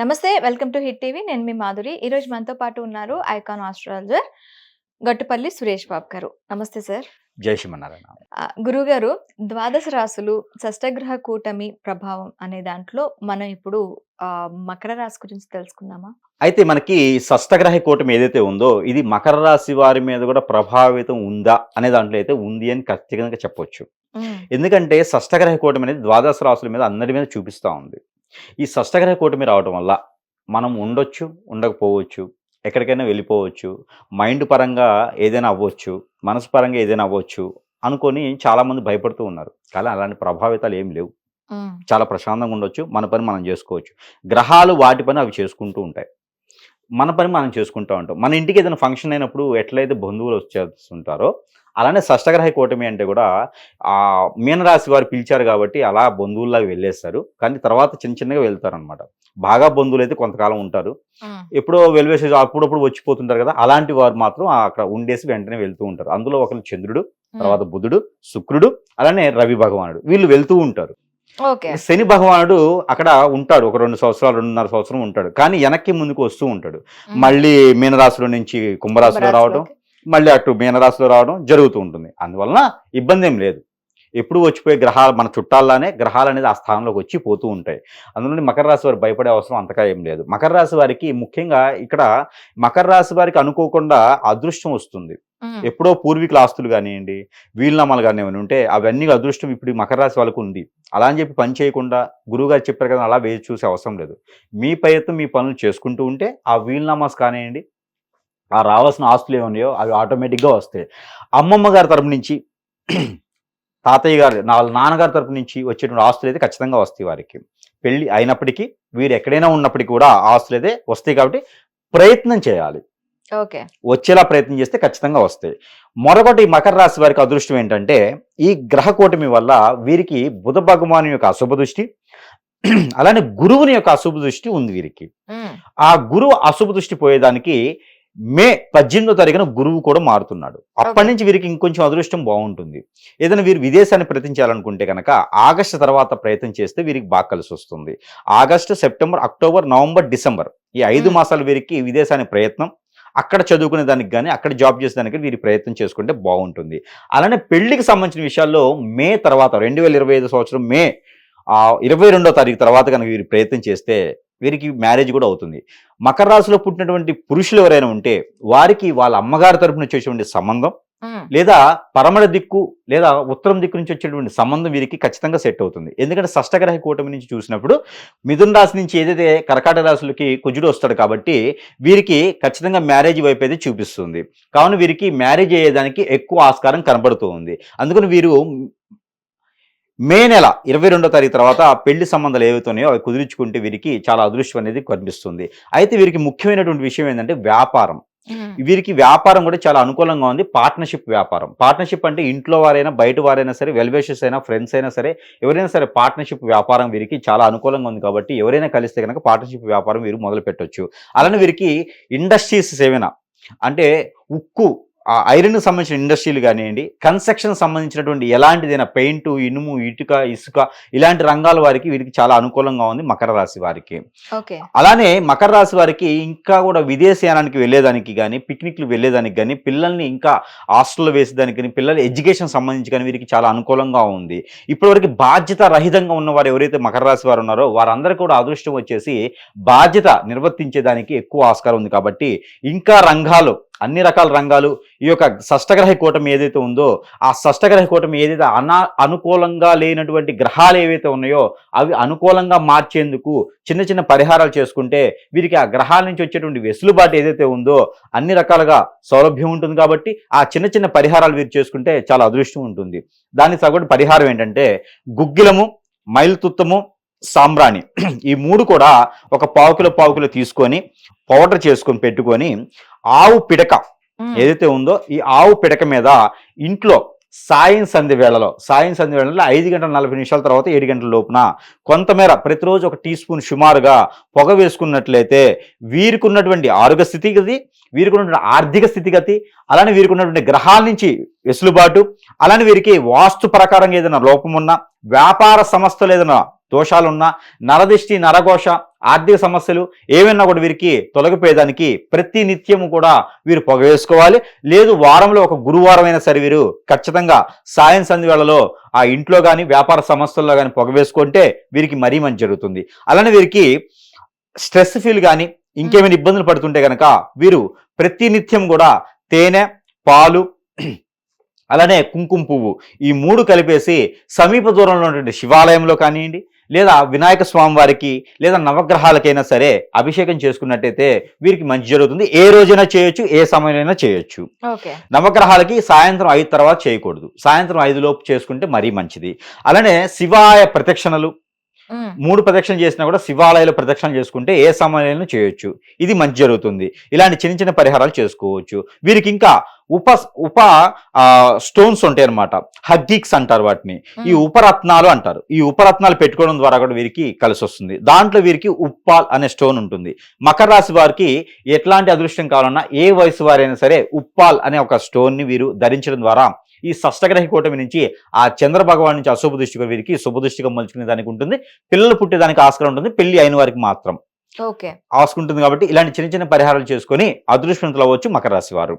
నమస్తే. Welcome to hit TV. నేను మీ మాధురి. ఈరోజు మనతో పాటు ఉన్నారు ఐకాన్ ఆస్ట్రాలజర్ గట్టుపల్లి సురేష్ బాబు గారు. నమస్తే సార్. జై శ్రీమన్నారాయణ. గురువుగారు, ద్వాదశ రాశులు, షష్టగ్రహ కూటమి ప్రభావం అనే దాంట్లో మనం ఇప్పుడు మకర రాశి గురించి తెలుసుకుందామా? అయితే మనకి షష్టగ్రహ కూటమి ఏదైతే ఉందో ఇది మకర రాశి వారి మీద కూడా ప్రభావితం ఉందా అనే దాంట్లో అయితే ఉంది అని ఖచ్చితంగా చెప్పొచ్చు. ఎందుకంటే షష్టగ్రహ కూటమి అనేది ద్వాదశ రాశుల మీద అందరి మీద చూపిస్తూ ఉంది. ఈ షష్టగ్రహ కూటమి రావడం వల్ల మనం ఉండొచ్చు, ఉండకపోవచ్చు, ఎక్కడికైనా వెళ్ళిపోవచ్చు, మైండ్ పరంగా ఏదైనా అవ్వచ్చు, మనసు పరంగా ఏదైనా అవ్వచ్చు అనుకొని చాలామంది భయపడుతూ ఉన్నారు. కానీ అలాంటి ప్రభావితాలు ఏమి లేవు. చాలా ప్రశాంతంగా ఉండొచ్చు, మన పని మనం చేసుకోవచ్చు. గ్రహాలు వాటి పని అవి చేసుకుంటూ ఉంటాయి, మన పని మనం చేసుకుంటూ ఉంటాం. మన ఇంటికి ఏదైనా ఫంక్షన్ అయినప్పుడు ఎట్లయితే బంధువులు వచ్చేస్తుంటారో అలానే షష్టగ్రహ కూటమి అంటే కూడా మీనరాశి వారు పిలిచారు కాబట్టి అలా బంధువుల్లాగా వెళ్ళేస్తారు. కానీ తర్వాత చిన్న చిన్నగా వెళ్తారనమాట. బాగా బంధువులు అయితే కొంతకాలం ఉంటారు, ఎప్పుడో వెలివేసి అప్పుడప్పుడు వచ్చిపోతుంటారు కదా, అలాంటి వారు మాత్రం అక్కడ ఉండేసి వెంటనే వెళ్తూ ఉంటారు. అందులో ఒకరు చంద్రుడు, తర్వాత బుధుడు, శుక్రుడు, అలానే రవి భగవానుడు, వీళ్ళు వెళ్తూ ఉంటారు. శని భగవానుడు అక్కడ ఉంటాడు, ఒక 2 సంవత్సరాలు 2.5 సంవత్సరం ఉంటాడు. కానీ వెనక్కి ముందుకు వస్తూ ఉంటాడు. మళ్ళీ మీనరాశిలో నుంచి కుంభరాశిలో రావడం, మళ్ళీ అటు మీనరాశిలో రావడం జరుగుతూ ఉంటుంది. అందువలన ఇబ్బంది ఏం లేదు. ఎప్పుడు వచ్చిపోయే గ్రహాలు మన చుట్టాల్లానే గ్రహాలు అనేది ఆ స్థానంలోకి వచ్చి పోతూ ఉంటాయి. అందులో మకర రాశి వారు భయపడే అవసరం అంతగా ఏం లేదు. మకర రాశి వారికి ముఖ్యంగా ఇక్కడ మకర రాశి వారికి అనుకోకుండా అదృష్టం వస్తుంది. ఎప్పుడో పూర్వీకుల ఆస్తులు కానివ్వండి, వీలునామాలు కానివ్వండి ఉంటే అవన్నీ అదృష్టం ఇప్పుడు మకర రాశి వాళ్ళకు ఉంది. అలా అని చెప్పి పని చేయకుండా గురువుగారు చెప్పారు కదా అలా వేచి చూసే అవసరం లేదు. మీ ప్రయత్నం మీ పనులు చేసుకుంటూ ఉంటే ఆ వీలునామాస్ కానివ్వండి, ఆ రావాల్సిన ఆస్తులు ఏమన్నాయో అవి ఆటోమేటిక్గా వస్తాయి. అమ్మమ్మ గారి తరపు నుంచి, తాతయ్య గారు, నాన్నగారి తరపు నుంచి వచ్చేటువంటి ఆస్తులు అయితే ఖచ్చితంగా వస్తాయి. వారికి పెళ్లి అయినప్పటికీ వీరు ఎక్కడైనా ఉన్నప్పటికీ కూడా ఆస్తులు అయితే వస్తాయి. కాబట్టి ప్రయత్నం చేయాలి, వచ్చేలా ప్రయత్నం చేస్తే ఖచ్చితంగా వస్తాయి. మరొకటి మకర రాశి వారికి అదృష్టం ఏంటంటే ఈ గ్రహ కూటమి వల్ల వీరికి బుధ భగవాను యొక్క అశుభ దృష్టి, అలానే గురువుని యొక్క అశుభ దృష్టి ఉంది వీరికి. ఆ గురువు అశుభ దృష్టి పోయేదానికి మే 18వ తారీఖున గురువు కూడా మారుతున్నాడు. అప్పటి నుంచి వీరికి ఇంకొంచెం అదృష్టం బాగుంటుంది. ఏదైనా వీరు విదేశాన్ని ప్రయత్నించాలనుకుంటే కనుక ఆగస్టు తర్వాత ప్రయత్నం చేస్తే వీరికి బాగా కలిసి వస్తుంది. August, September, October, November, December ఈ 5 మాసాలు వీరికి విదేశాన్ని ప్రయత్నం, అక్కడ చదువుకునే దానికి కానీ అక్కడ జాబ్ చేసేదానికి వీరి ప్రయత్నం చేసుకుంటే బాగుంటుంది. అలానే పెళ్లికి సంబంధించిన విషయాల్లో మే తర్వాత 2025 సంవత్సరం మే 22వ తారీఖు తర్వాత కనుక వీరు ప్రయత్నం చేస్తే వీరికి మ్యారేజ్ కూడా అవుతుంది. మకర రాశిలో పుట్టినటువంటి పురుషులు ఎవరైనా ఉంటే వారికి వాళ్ళ అమ్మగారి తరపు నుంచి వచ్చేటువంటి సంబంధం, లేదా పరమర దిక్కు లేదా ఉత్తరం దిక్కు నుంచి వచ్చేటువంటి సంబంధం వీరికి ఖచ్చితంగా సెట్ అవుతుంది. ఎందుకంటే షష్టగ్రహ కూటమి నుంచి చూసినప్పుడు మిథున రాశి నుంచి ఏదైతే కర్కాటక రాశులకి కుజుడు వస్తాడు కాబట్టి వీరికి ఖచ్చితంగా మ్యారేజ్ వైపు అయితే చూపిస్తుంది. కావున వీరికి మ్యారేజ్ అయ్యేదానికి ఎక్కువ ఆస్కారం కనబడుతూ ఉంది. అందుకని వీరు మే నెల 22వ తారీఖు తర్వాత పెళ్లి సంబంధాలు ఏవైతున్నాయో అవి కుదిరించుకుంటే వీరికి చాలా అదృష్టం అనేది కనిపిస్తుంది. అయితే వీరికి ముఖ్యమైనటువంటి విషయం ఏంటంటే వ్యాపారం. వీరికి వ్యాపారం కూడా చాలా అనుకూలంగా ఉంది. పార్ట్నర్షిప్ వ్యాపారం. పార్ట్నర్షిప్ అంటే ఇంట్లో వారైనా బయట వారైనా సరే, వెల్విషర్స్ అయినా ఫ్రెండ్స్ అయినా సరే, ఎవరైనా సరే పార్ట్నర్షిప్ వ్యాపారం వీరికి చాలా అనుకూలంగా ఉంది. కాబట్టి ఎవరైనా కలిస్తే కనుక పార్ట్నర్షిప్ వ్యాపారం వీరు మొదలు పెట్టవచ్చు. అలానే వీరికి ఇండస్ట్రీస్ ఏవైనా అంటే ఉక్కు, ఐరన్ సంబంధించిన ఇండస్ట్రీలు కానివ్వండి, కన్స్ట్రక్షన్ సంబంధించినటువంటి ఎలాంటిదైనా పెయింట్, ఇనుము, ఇటుక, ఇసుక ఇలాంటి రంగాల వారికి వీరికి చాలా అనుకూలంగా ఉంది మకర రాశి వారికి. అలానే మకర రాశి వారికి ఇంకా కూడా విదేశయానానికి వెళ్ళేదానికి కానీ, పిక్నిక్లు వెళ్ళేదానికి కానీ, పిల్లల్ని ఇంకా హాస్టల్లో వేసేదానికి కానీ, పిల్లల ఎడ్యుకేషన్ సంబంధించి కానీ వీరికి చాలా అనుకూలంగా ఉంది. ఇప్పటివరకు బాధ్యత రహితంగా ఉన్నవారు ఎవరైతే మకర రాశి వారు ఉన్నారో వారందరికీ కూడా అదృష్టం వచ్చేసి బాధ్యత నిర్వర్తించేదానికి ఎక్కువ ఆస్కారం ఉంది. కాబట్టి ఇంకా రంగాలు, అన్ని రకాల రంగాలు ఈ యొక్క షష్టగ్రహ కూటమి ఏదైతే ఉందో ఆ షష్టగ్రహ కూటమి ఏదైతే అనుకూలంగా లేనటువంటి గ్రహాలు ఏవైతే ఉన్నాయో అవి అనుకూలంగా మార్చేందుకు చిన్న చిన్న పరిహారాలు చేసుకుంటే వీరికి ఆ గ్రహాల నుంచి వచ్చేటువంటి వెసులుబాటు ఏదైతే ఉందో అన్ని రకాలుగా సౌలభ్యం ఉంటుంది. కాబట్టి ఆ చిన్న చిన్న పరిహారాలు వీరు చేసుకుంటే చాలా అదృష్టం ఉంటుంది. దానికి తగ్గట్టు పరిహారం ఏంటంటే గుగ్గిలము, మైలుతుత్తము, సాంబ్రాణి ఈ 3 కూడా ఒక పావు కిలో తీసుకొని పౌడర్ చేసుకొని పెట్టుకొని ఆవు పిడక ఏదైతే ఉందో ఈ ఆవు పిడక మీద ఇంట్లో సాయం సంధ్య వేళలో 5:40 తర్వాత 7 గంటల లోపున కొంతమేర ప్రతిరోజు 1 టీ స్పూన్ సుమారుగా పొగ వేసుకున్నట్లయితే వీరికి ఉన్నటువంటి ఆరోగ్య స్థితిగతి, వీరికి ఉన్నటువంటి ఆర్థిక స్థితిగతి, అలానే వీరికి ఉన్నటువంటి గ్రహాల నుంచి వెసులుబాటు, అలానే వీరికి వాస్తు ప్రకారంగా ఏదైనా లోపం ఉన్నా, వ్యాపార సంస్థలు ఏదైనా దోషాలున్నా, నరదిష్టి, నరఘోష, ఆర్థిక సమస్యలు ఏమైనా కూడా వీరికి తొలగిపోయేదానికి ప్రతి నిత్యము కూడా వీరు పొగ వేసుకోవాలి. లేదు వారంలో ఒక గురువారం అయినా సరే వీరు ఖచ్చితంగా సాయం సంధ్య వేళలో ఆ ఇంట్లో కానీ వ్యాపార సంస్థల్లో కానీ పొగ వేసుకుంటే వీరికి మరీ మంచి జరుగుతుంది. అలానే వీరికి స్ట్రెస్ ఫీల్ కానీ ఇంకేమైనా ఇబ్బందులు పడుతుంటే కనుక వీరు ప్రతి నిత్యం కూడా తేనె, పాలు, అలానే కుంకుమ పువ్వు ఈ 3 కలిపేసి సమీప దూరంలో ఉన్నటువంటి శివాలయంలో కానివ్వండి, లేదా వినాయక స్వామి వారికి, లేదా నవగ్రహాలకైనా సరే అభిషేకం చేసుకున్నట్టయితే వీరికి మంచి జరుగుతుంది. ఏ రోజైనా చేయొచ్చు, ఏ సమయంలో చేయొచ్చు. ఓకే. నవగ్రహాలకి సాయంత్రం 5 తర్వాత చేయకూడదు, సాయంత్రం 5 లోపు చేసుకుంటే మరీ మంచిది. అలానే శివాయ ప్రదక్షిణలు 3 ప్రదక్షిణలు చేసినా కూడా శివాలయాలు ప్రదక్షిణలు చేసుకుంటే ఏ సమయంలో చేయొచ్చు, ఇది మంచి జరుగుతుంది. ఇలాంటి చిన్న చిన్న పరిహారాలు చేసుకోవచ్చు. వీరికి ఇంకా ఉప స్టోన్స్ ఉంటాయి అనమాట, హగ్గిక్స్ అంటారు వాటిని, ఈ ఉపరత్నాలు అంటారు. ఈ ఉపరత్నాలు పెట్టుకోవడం ద్వారా కూడా వీరికి కలిసి వస్తుంది. దాంట్లో వీరికి ఉప్పాల్ అనే స్టోన్ ఉంటుంది. మకర రాశి వారికి ఎట్లాంటి అదృష్టం కావాలన్నా ఏ వయసు వారైనా సరే ఉప్పాల్ అనే ఒక స్టోన్ ని వీరు ధరించడం ద్వారా ఈ షష్టగ్రహ కూటమి నుంచి ఆ చంద్ర భగవాన్ నుంచి అశుభ దృష్టిగా వీరికి శుభ దృష్టిగా మలుచుకునే దానికి ఉంటుంది. పిల్లలు పుట్టేదానికి ఆస్కారం ఉంటుంది, పెళ్లి అయిన వారికి మాత్రం ఓకే ఆస్కుంటుంది. కాబట్టి ఇలాంటి చిన్న చిన్న పరిహారాలు చేసుకొని అదృష్టవంతులు అవ్వచ్చు మకర రాశి వారు.